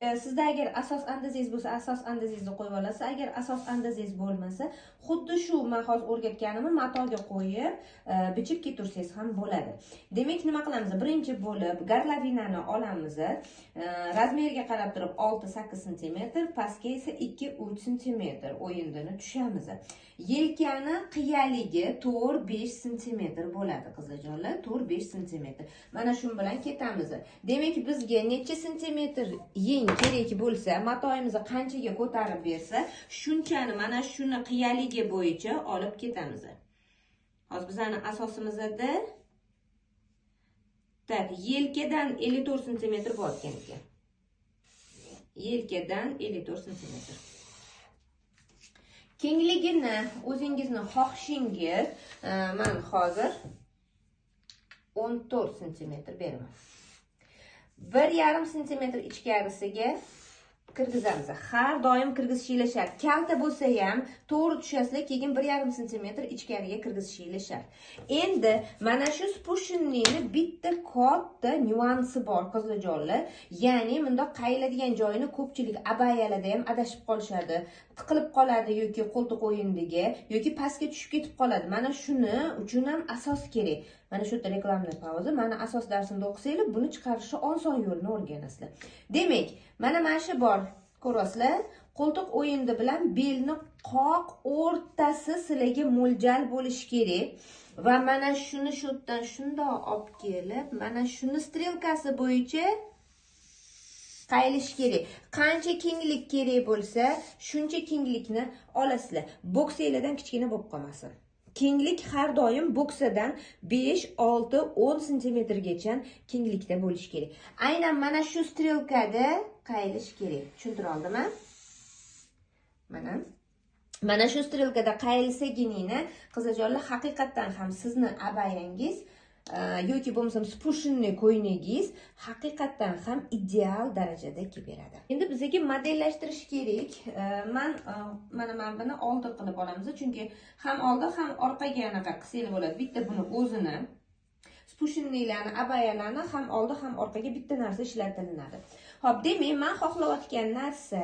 Sizda agar asos andazingiz bo'lsa, asos andazingizni qo'yib olasiz. Agar asos andazingiz bo'lmasa, xuddi shu men hozir o'rgatganimni matoga qo'yib, bichib ketursangiz ham bo'ladi. Demak, nima qilamiz? Birinchi bo'lib garlavinani olamiz. Razmeriga qarab turib 6-8 sm, pastga esa 2-3 sm o'yindini tushamiz. Yelkani qiyaligi 4-5 sm bo'ladi, qizlarjonlar, 4-5 sm. Mana shu bilan ketamiz. Demak, bizga necha santimetr yeng kerak bo'lsa, matoyimizni qanchaga ko'tarib bersa, shunchani mana shuni qiyaligi bo'yicha olib ketamiz. Hozir bizning asosimizda tak yelkadan 54 sm bo'layotgan ekan. Yelkadan 54 sm. Kengligini o'zingizni xohishingiz, men hozir 14 sm beraman. 1,5 sm ichkarisiga kirgizamiz. Har doim kirgizishingiz shart. Kalta bo'lsa ham to'g'ri tushasizlar, keyin 1,5 sm ichkariga kirgizishingiz shart. Endi mana shu spushenningni bitta katta nyuansi bor, qizlarjonlar. Ya'ni bunda qayiladigan joyini ko'pchilik abayalarda ham adashib qolishadi. Tiqilib qoladi yoki qo'ltiq o'yindiga yoki pastga tushib ketib qoladi. Mana shuni uchun ham asos kerak. Mana shu yerda reklamni pauza. Mana asos darsimda o'qisanglar, buni chiqarishni oson yo'lini o'rganasizlar. Demak, mana shu bor. Ko'rasizlar? Qo'ltiq o'yindi bilan belni qoq o'rtasi sizlarga mo'ljal bo'lishi kerak. Va mana shuni shu yerdan shundoq olib kelib, mana shuni strelkasi bo'yicha qayilish kerak. Qancha kenglik kerak bo'lsa, shuncha kenglikni olasizlar. Boksinglardan kichkina bo'lib qolmasin. Kenglik har doim boksadan 5, 6, 10 sm gacha kenglikda bo'lishi kerak. Aynan mana shu strelkada qayilish kerak. Tushuntira oldimmi? Mana shu strelkada qayilsaginina, qizlarjonlar, haqiqatan ham sizni abayangiz yoki bo'lmasam spushenni ko'ynigingiz haqiqatan ham ideal darajada kelib beradi. Endi bizga modellashtirish kerak. Mana buni oldi qilib olamiz, chunki ham oldi ham orqaga anaqa qilsanglar bo'ladi. Bitta buni o'zini spushennilarni, abayalarni ham oldi ham orqaga bitta narsa ishlatilinadi. Xo'p, demak, men xohlayotgan narsa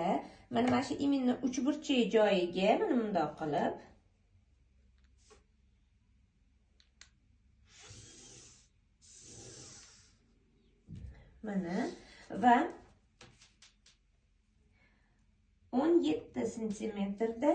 mana shu iminni uchburchak joyiga mana bundoq qilib mana va 17 santimetrda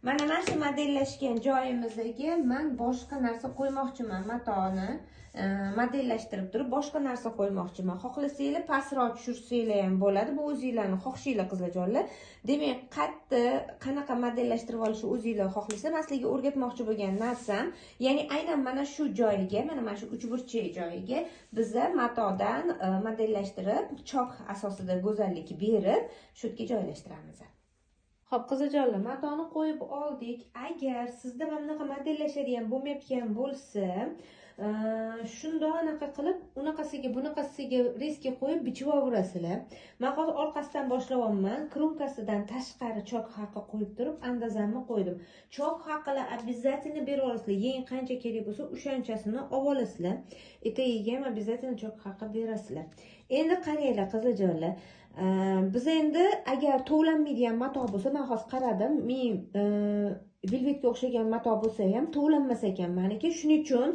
mana shu modellashgan joyimizga men boshqa narsa qo'ymoqchiman. Matoni modellashtirib turib boshqa narsa qo'ymoqchiman. Xohlasanglar pastroq tushirsanglar ham bo'ladi. Bu o'zingizlarning xohishinglar, qizlarjonlar. Demak, qanaqa modellashtirib olishni o'zingizlar xohlaysiz. Men sizlarga o'rgatmoqchi bo'lgan narsam, ya'ni aynan mana shu joyiga, mana shu uchburchak joyiga bizlar matodan modellashtirib, chok asosida go'zallik berib, shu yerga joylashtiramiz. Xo'p, qizlarjonlar, matoni qo'yib oldik. Agar sizda mana bunaqa modellashadigan bo'lmayotgan bo'lsa, shundoq anaqa qilib, unaqasiga bunaqasiga reska qo'yib bichib olaverasizlar. Men hozir orqasidan boshlayapman. Kronkasidan tashqari chok haqi qo'yib turib, andazamni qo'ydim. Chok haqilar обязательно berib olasizlar. Yeng qancha kerak bo'lsa, o'shanchasini olib olasizlar. Etagiga ham обязательно chok haqi berasizlar. Endi qaranglar, qizlarjonlar. Biz endi agar tovlanmaydigan mato bo'lsa, men hozir qaradim, velvetga o'xshagan mato bo'lsa ham tovlanmas ekan meniki. Shuning uchun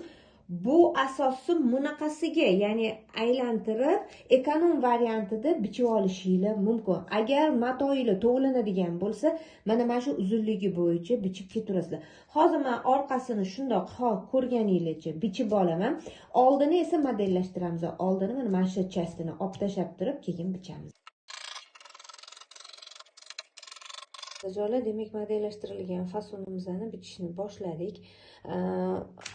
bu asosi bunaqasiga, ya'ni aylantirib ekonom variantida bichib olishinglar mumkin. Agar matoyinglar tovlanadigan bo'lsa, mana shu uzunligi bo'yicha bichib keturasizlar. Hozir men orqasini shundoq ko'rganinglarcha bichib olaman. Oldini esa modellashtiramiz. Oldini mana shu chastini olib tashlab turib, keyin bichamiz. Qizlarjonlar, demak, modellashtirilgan fasonimizni bichishni boshladik.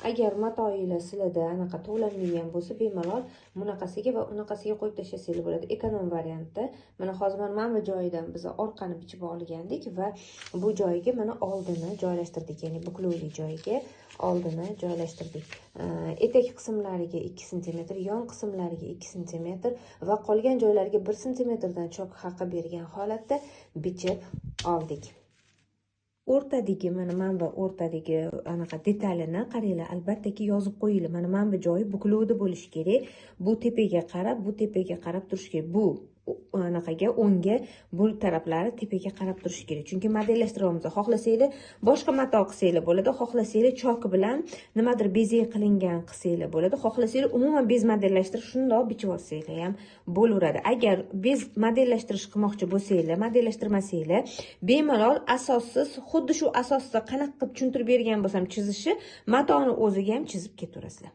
Agar matoyinglar sizlarda anaqa tovlanmagan bo'lsa, bemalol bunaqasiga va unaqasiga qo'yib tashlasanglar bo'ladi. Ekonom variantda. Mana hozir mana bu joyidan biz orqani bichib olgandik va bu joyiga mana oldini joylashtirdik, ya'ni buklovli joyiga oldini joylashtirdik. Etak qismlariga 2 sm, yon qismlariga 2 sm va qolgan joylariga 1 sm dan chok haqi bergan holatda bichib oldik. o'rtadagi mana bu o'rtadagi anaqa detalini qaranglar, albattaki yozib qo'yinglar. Mana bu joyi buklovda bo'lishi kerak. Bu tepaga qarab turishi kerak. Bu anaqaga o'ngga bu taraflari tepaga qarab turishi kerak. Chunki modellashtiryapmiz. Xohlasanglar boshqa mato qilsanglar bo'ladi, xohlasanglar chok bilan nimadir bezak qilingan qilsanglar bo'ladi, xohlasanglar umuman bez modellashtirish shundoq bichib olsanglar ham bo'laveradi. Agar bez modellashtirish qilmoqchi bo'lsanglar, modellashtirmasanglar, bemalol asossiz, xuddi shu asosda qanaqa qilib tushuntirib bergan bo'lsam chizishi, matoni o'ziga ham chizib ketaverasizlar.